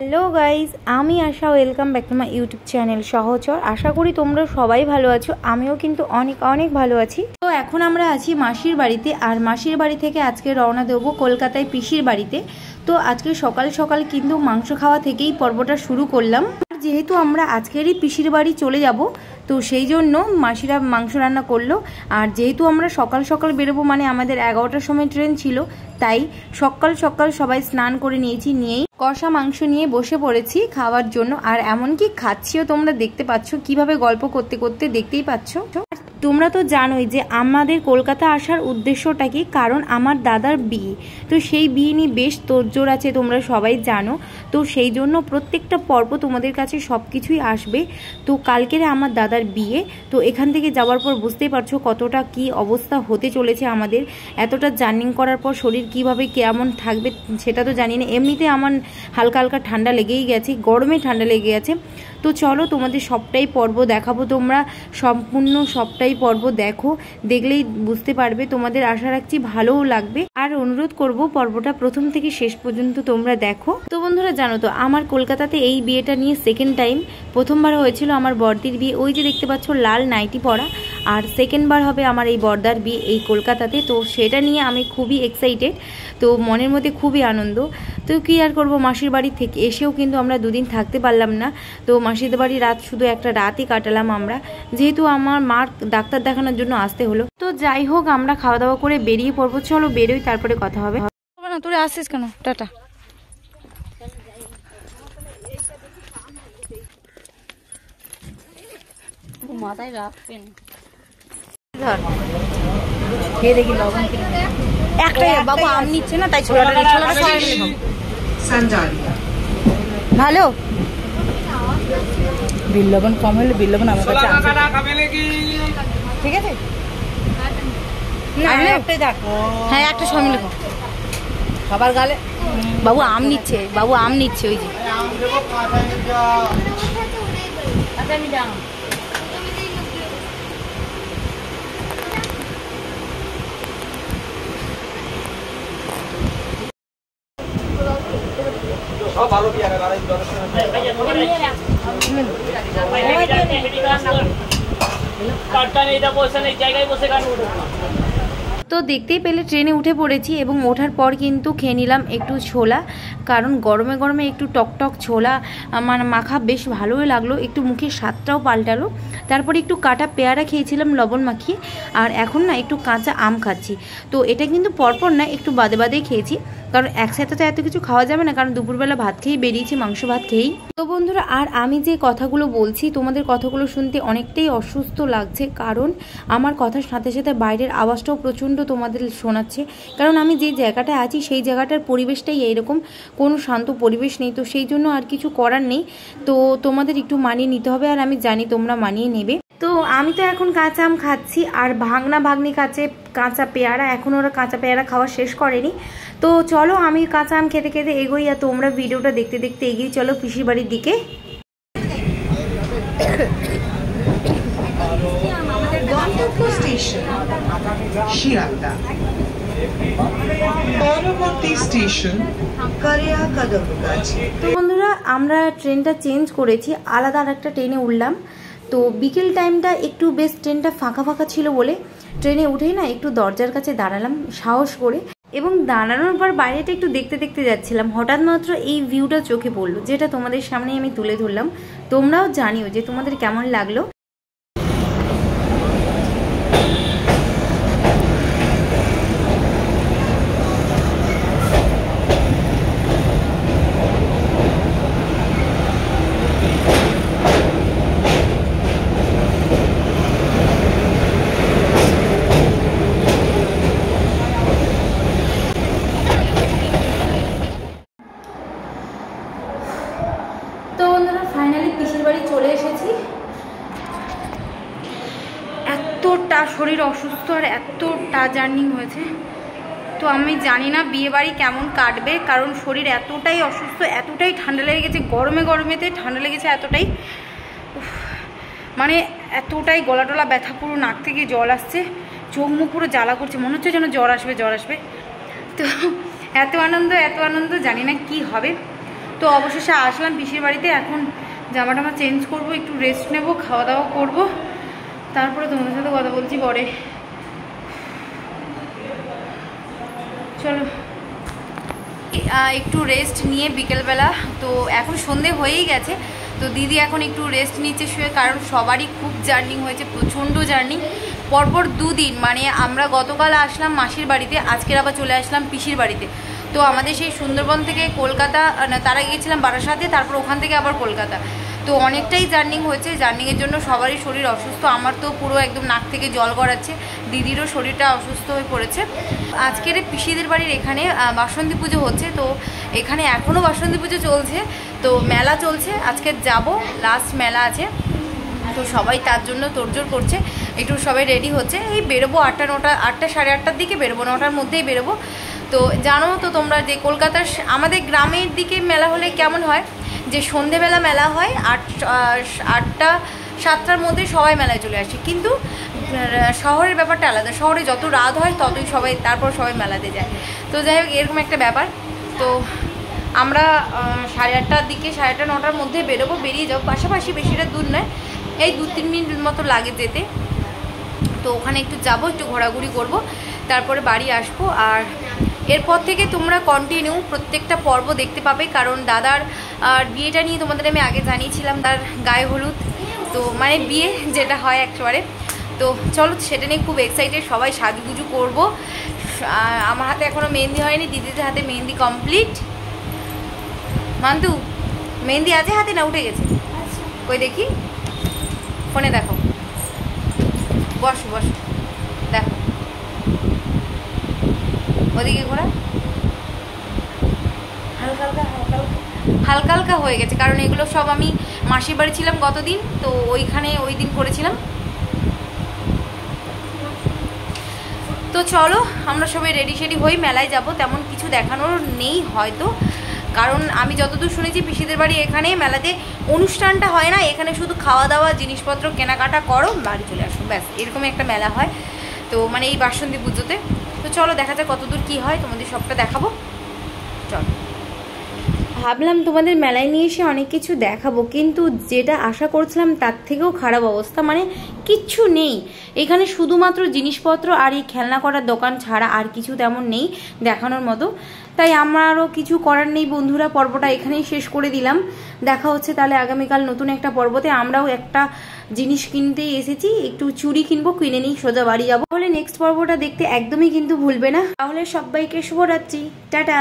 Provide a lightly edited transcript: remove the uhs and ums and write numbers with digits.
Hello guys, আমি Asha. Welcome back to my YouTube channel Sahachar. আশা করি তোমরা সবাই ভালো আছো, আমিও কিন্তু অনেক অনেক ভালো আছি। তো এখন আমরা আছি মাসির বাড়িতে, আর মাসির বাড়ি থেকে আজকে রওনা দেবো কলকাতায় পিসির বাড়িতে। তো আজকে সকাল সকাল কিন্তু মাংস খাওয়া থেকেই পর্বটা শুরু করলাম। আর যেহেতু আমরা আজকেরই পিসির বাড়ি চলে যাব, তো সেই জন্য মাসিরা মাংস রান্না করলো। আর যেহেতু আমরা সকাল সকাল বেরোবো, মানে আমাদের 11টার সময় ট্রেন ছিল, তাই সকাল সকাল সবাই স্নান করে নিয়েই কষা মাংস নিয়ে বসে পড়েছি খাওয়ার জন্য। আর এমনকি খাচ্ছিও, তোমরা দেখতে পাচ্ছ কিভাবে গল্প করতে করতে, দেখতেই পাচ্ছ। তোমরা তো জানোই যে আমাদের কলকাতা আসার উদ্দেশ্যটা কি, কারণ আমার দাদার বিয়ে। তো সেই বিয়ে নিয়ে বেশ তোড়জোড় আছে, তোমরা সবাই জানো। তো সেই জন্য প্রত্যেকটা পর্ব তোমাদের কাছে সব কিছুই আসবে। তো কালকের আমার দাদার বিয়ে, তো এখান থেকে যাওয়ার পর বুঝতেই পারছো কতটা কি অবস্থা হতে চলেছে আমাদের। এতটা জার্নি করার পর শরীর কিভাবে কেমন থাকবে সেটা তো জানি না। এমনিতে আমার হালকা হালকা ঠান্ডা লেগেই গেছে, গরমে ঠান্ডা লেগে গেছে। তো চলো তোমাদের সবটাই পর্ব দেখাবো, তোমরা সম্পূর্ণ সবটাই পর্ব দেখো, দেখলেই বুঝতে পারবে। তোমাদের আশা রাখছি ভালোও লাগবে, আর অনুরোধ করব পর্বটা প্রথম থেকে শেষ পর্যন্ত তোমরা দেখো। তো বন্ধুরা, জানো তো আমার কলকাতাতে এই বিয়েটা নিয়ে সেকেন্ড টাইম। প্রথমবার হয়েছিল আমার বর্দির বিয়ে, ওই যে দেখতে পাচ্ছ লাল নাইটি পরা। আর সেকেন্ডবার হবে আমার এই বর্দার বিয়ে এই কলকাতাতে। তো সেটা নিয়ে আমি খুবই এক্সাইটেড, তো মনের মধ্যে খুবই আনন্দ। তো কি আর করবো, মাসির বাড়ি থেকে এসেও কিন্তু আমরা দুদিন থাকতে পারলাম না। তো মাসিদের বাড়ি রাত শুধু একটা রাতই কাটালাম আমরা, যেহেতু আমার মার ডাক্তার দেখানোর জন্য আসতে হলো। তো যাই হোক, আমরা খাওয়া দাওয়া করে বেরিয়ে পড়বো। চলো বেরোই, তারপরে কথা হবে। না তোরে আসছিস কেন? টাটা। মাথায় রাখবেন খেয়ে দেখি লবণ একটাই। বাবু আম নিচ্ছে না, তাই ছোলাটা ভালো। বিল লবণ কম হলে বিল লবণ আমার কাছে ঠিক আছে। হ্যাঁ, একটা সব মিলে সবার গালে। বাবু আম নিচ্ছে, বাবু আম নিচ্ছে। ওই যে তো দেখতেই পেলে ট্রেনে উঠে পড়েছি, এবং ওঠার পর কিন্তু খেয়ে নিলাম একটু ছোলা, কারণ গরমে গরমে একটু টকটক ছোলা মানে মাখা বেশ ভালোই লাগলো, একটু মুখের স্বাদটাও পাল্টালো। তারপরে একটু কাটা পেয়ারা খেয়েছিলাম লবণ মাখিয়ে, আর এখন না একটু কাঁচা আম খাচ্ছি। তো এটা কিন্তু পরপর না, একটু বাদে বাদেই খেয়েছি, কারণ একসাথে তো এত কিছু খাওয়া যাবে না, কারণ দুপুরবেলা ভাত খেয়েই বেরিয়েছি, মাংস ভাত খেয়েই। তো বন্ধুরা, আর আমি যে কথাগুলো বলছি, তোমাদের কথাগুলো শুনতে অনেকটাই অসুস্থ লাগছে, কারণ আমার কথার সাথে সাথে বাইরের আওয়াজটাও প্রচণ্ড তোমাদের শোনাচ্ছে। কারণ আমি যে জায়গাটায় আছি সেই জায়গাটার পরিবেশটাই এইরকম, কোনো শান্ত পরিবেশ নেই। তো সেই জন্য আর কিছু করার নেই, তো তোমাদের একটু মানিয়ে নিতে হবে, আর আমি জানি তোমরা মানিয়ে নেবে। তো আমি তো এখন কাঁচা আম খাচ্ছি, আর ভাগ্নি খাচ্ছে কাঁচা পেয়ারা। এখন ওরা কাঁচা পেয়ারা খাওয়া শেষ করেনি। তো চলো আমি কাঁচা আম খেতে খেতে এগোই, আর তোমরা ভিডিওটা দেখতে দেখতে এগিয়ে চলো পিসির বাড়ির দিকে। তো বন্ধুরা, আমরা ট্রেনটা চেঞ্জ করেছি, আলাদা আর একটা ট্রেনে উঠলাম। তো বিকেল টাইমটা একটু বেশ ট্রেনটা ফাঁকা ফাঁকা ছিল বলে ট্রেনে উঠেই না একটু দরজার কাছে দাঁড়ালাম সাহস করে, এবং দাঁড়ানোর পর বাইরেটা একটু দেখতে দেখতে যাচ্ছিলাম। হঠাৎ মাত্র এই ভিউটা চোখে পড়লো, যেটা তোমাদের সামনেই আমি তুলে ধরলাম। তোমরাও জানিও যে তোমাদের কেমন লাগলো। ফাইনালি পিসির বাড়ি চলে এসেছি। এতটা শরীর অসুস্থ আর এতটা জার্নি হয়েছে, তো আমি জানি না বিয়ে বাড়ি কেমন কাটবে, কারণ শরীর এতটাই অসুস্থ, এতটাই ঠান্ডা লেগে গেছে, গরমেতে ঠান্ডা লেগেছে এতটাই, মানে এতটাই গলা টলা ব্যথা, পুরো নাক থেকে জল আসছে, চোখ মুখ পুরো জ্বালা করছে, মনে হচ্ছে যেন জ্বর আসবে। তো এত আনন্দ জানি না কি হবে। তো তো অবশেষে আসলাম পিসির বাড়িতে। এখন জামা টামা চেঞ্জ করবো, একটু রেস্ট নেব, খাওয়া দাওয়া করবো, তারপরে তোমাদের সাথে কথা বলছি পরে। চলো একটু রেস্ট নিয়ে বিকেলবেলা, তো এখন সন্ধে হয়েই গেছে, তো দিদি এখন একটু রেস্ট নিচ্ছে শুয়ে, কারণ সবারই খুব জার্নি হয়েছে, প্রচণ্ড জার্নি। পরপর দুদিন, মানে আমরা গতকাল আসলাম মাসির বাড়িতে, আজকের আবার চলে আসলাম পিসির বাড়িতে। তো আমাদের সেই সুন্দরবন থেকে কলকাতা, তারা গিয়েছিলাম বারাসাতে, তারপর ওখান থেকে আবার কলকাতা। তো অনেকটাই জার্নি হয়েছে, জার্নিংয়ের জন্য সবারই শরীর অসুস্থ। আমার তো পুরো একদম নাক থেকে জল গড়াচ্ছে, দিদিরও শরীরটা অসুস্থ হয়ে পড়েছে। আজকের পিসিদের বাড়ির এখানে বাসন্তী পুজো হচ্ছে, তো এখানে এখনও বাসন্তী পুজো চলছে, তো মেলা চলছে, আজকে যাব, লাস্ট মেলা আছে, তো সবাই তার জন্য তোড়জোড় করছে, একটু সবাই রেডি হচ্ছে। এই বেরোবো 8টা 9টা, 8টা সাড়ে 8টার দিকে বেরোবো, 9টার মধ্যেই বেরোবো। তো জানো তো তোমরা যে কলকাতার আমাদের গ্রামের দিকে মেলা হলে কেমন হয়, যে সন্ধেবেলা মেলা হয়, 8টা 7টার মধ্যে সবাই মেলায় চলে আসে, কিন্তু শহরের ব্যাপারটা আলাদা, শহরে যত রাত হয় ততই সবাই, তারপর সবাই মেলাতে যায়। তো যাই হোক, এরকম একটা ব্যাপার। তো আমরা 8:30টার দিকে, 8:30 9টার মধ্যে বেরোবো, বেরিয়ে যাবো, পাশাপাশি বেশিটা দূর নয়, এই 2-3 মিনিট মতো লাগে যেতে। তো ওখানে একটু যাবো, একটু ঘোরাঘুরি করব, তারপরে বাড়ি আসবো। আর এরপর থেকে তোমরা কন্টিনিউ প্রত্যেকটা পর্ব দেখতে পাবে, কারণ দাদার বিয়েটা নিয়ে তোমাদের আমি আগে জানিয়েছিলাম, তার গায়ে হলুদ, তো মানে বিয়ে যেটা হয় একেবারে। তো চলো, সেটা নিয়ে খুব এক্সাইটেড, সবাই সাজুগুজু করবো। আমার হাতে এখনও মেহেন্দি হয়নি, দিদিদের হাতে মেহেন্দি কমপ্লিট। মান্তু, মেহেন্দি আছে হাতে না উঠে গেছে? কই দেখি, ফোনে দেখো, বসো বসো, দেখো ওদিকে ঘোরা, হালকা হালকা হয়ে গেছে, কারণ এগুলো সব আমি মাসির বাড়ি ছিলাম গতদিন, তো ওইখানে ওই দিন করেছিলাম। তো চলো আমরা সবাই রেডি সেডি হই, মেলায় যাব। তেমন কিছু দেখানোর নেই হয়তো, কারণ আমি যতদূর শুনেছি পিসিদের বাড়ি এখানে মেলাতে অনুষ্ঠানটা হয় না, এখানে শুধু খাওয়া দাওয়া, জিনিসপত্র কেনাকাটা করো, বাড়ি চলে আসো, ব্যাস এরকমই একটা মেলা হয়। তো মানে এই বাসন্তী পুজোতে। তো চলো দেখা যাক কতদূর কী হয়, তোমাদের সবটা দেখাবো। চলো, ভাবলাম তোমাদের মেলায় নিয়ে এসে অনেক কিছু দেখাবো, কিন্তু যেটা আশা করছিলাম তার থেকেও খারাপ অবস্থা, মানে কিচ্ছু নেই এখানে, শুধুমাত্র জিনিসপত্র আর এই খেলনা করার দোকান ছাড়া আর কিছু তেমন নেই দেখানোর মতো। তাই আমারও কিছু করার নেই বন্ধুরা, পর্বটা এখানেই শেষ করে দিলাম। দেখা হচ্ছে তাহলে আগামীকাল নতুন একটা পর্বতে। আমরাও একটা জিনিস কিনতেই এসেছি, একটু চুড়ি কিনবো, কিনে নিই সোজা বাড়ি যাবো। তাহলে নেক্সট পর্বটা দেখতে একদমই কিন্তু ভুলবে না। তাহলে সবাইকে শুভরাত্রি, টাটা।